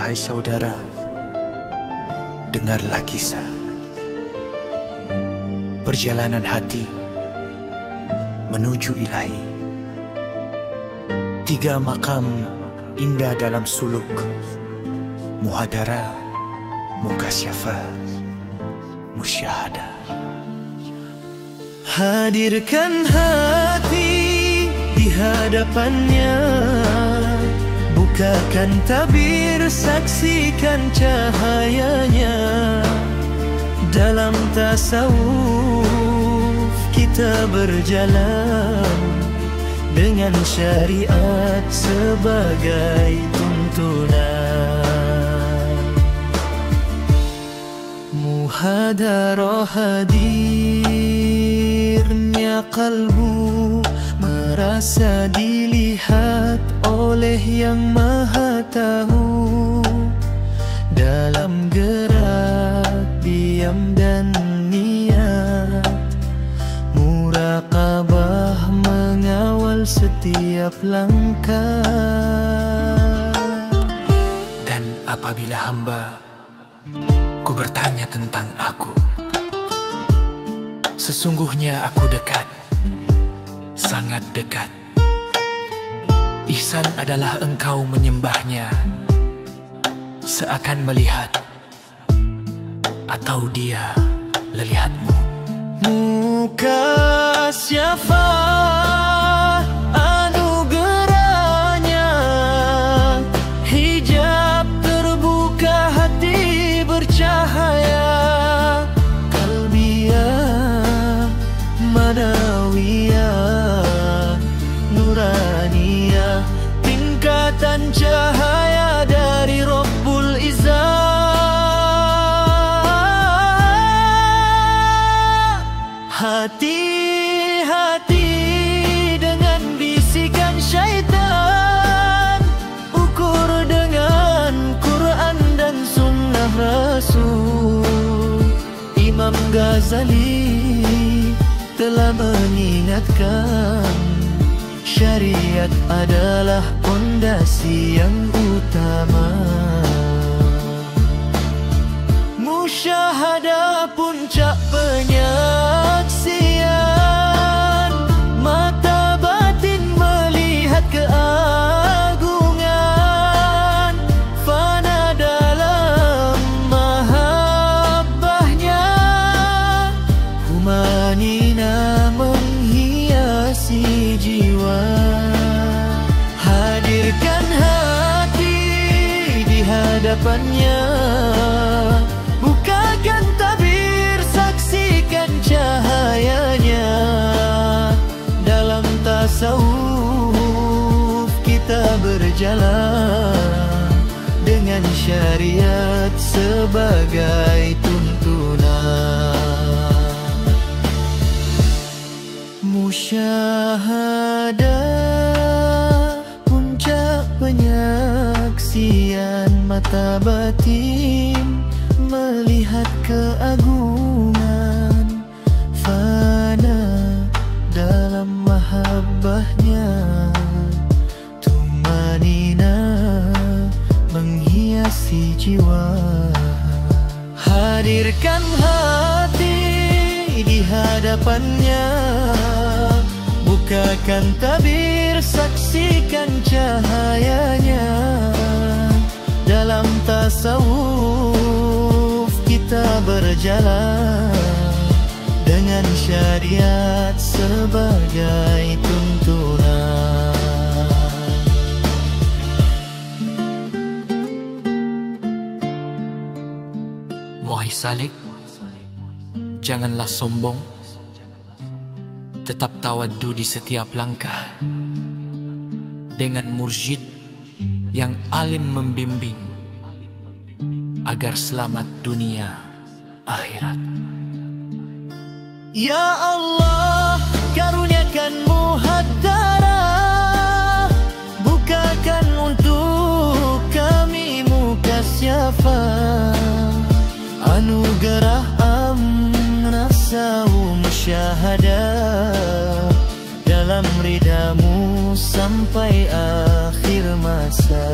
wahai saudara, dengarlah kisah perjalanan hati menuju ilahi. 3 makam indah dalam suluk: muhadara, mukasyafa, musyahadah. Hadirkan hati di hadapannya, bukakan tabir, saksikan cahayanya. Dalam tasawuf kita berjalan dengan syariat sebagai tuntunan. Muhadarah hadirnya kalbu, merasa dilihat oleh Yang Maha Tahu. Dalam gerak, diam dan niat, muraqabah mengawal setiap langkah. Dan apabila hamba ku bertanya tentang aku, sesungguhnya aku dekat, sangat dekat. Ihsan adalah engkau menyembahnya seakan melihat, atau dia melihatmu. Mukasyafah anugerahnya, hijab terbuka, hati bercahaya. Qalbiyah, manawiyah, nuraniyah, tingkatan cahaya dari Rabbul Izzah. Hati-hati dengan bisikan syaitan, ukur dengan Quran dan sunnah Rasul. Imam Ghazali telah mengingatkan, syariat adalah pondasi yang utama. Musyahadah puncak penyaksian, mata batin melihat keagungan. Fana dalam mahabbahnya, humanina menghiasi jiwa. Hadirkan hati di hadapannya, bukakan tabir, saksikan cahayanya. Dalam tasawuf kita berjalan dengan syariat sebagai tuntunan. Musyahadah puncak penyaksian, mata batin melihat keagungan. Fana dalam mahabbahnya, tumanina menghiasi jiwa. Hadirkan hati di hadapannya, bukakan tabir, saksikan cahayanya. Dalam tasawuf kita berjalan dengan syariat sebagai tuntunan. Wahai salik, janganlah sombong, tetap tawaddu di setiap langkah. Dengan mursyid yang alim membimbing, agar selamat dunia akhirat. Ya Allah, karuniakan muhadara, bukakan untuk kami mukasyafah. Anugerah amnasa musyahadah, dalam ridamu sampai akhir masa.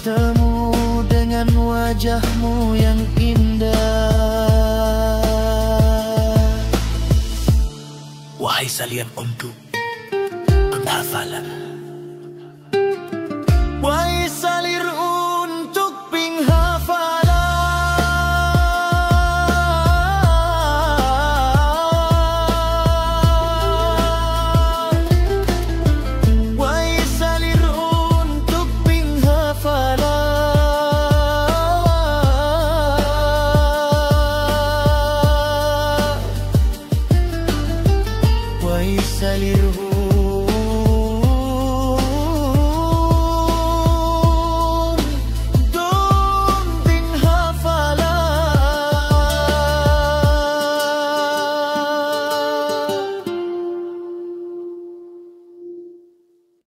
bertemu dengan wajahmu yang indah. Wahai salian untuk penghafalan, Wahai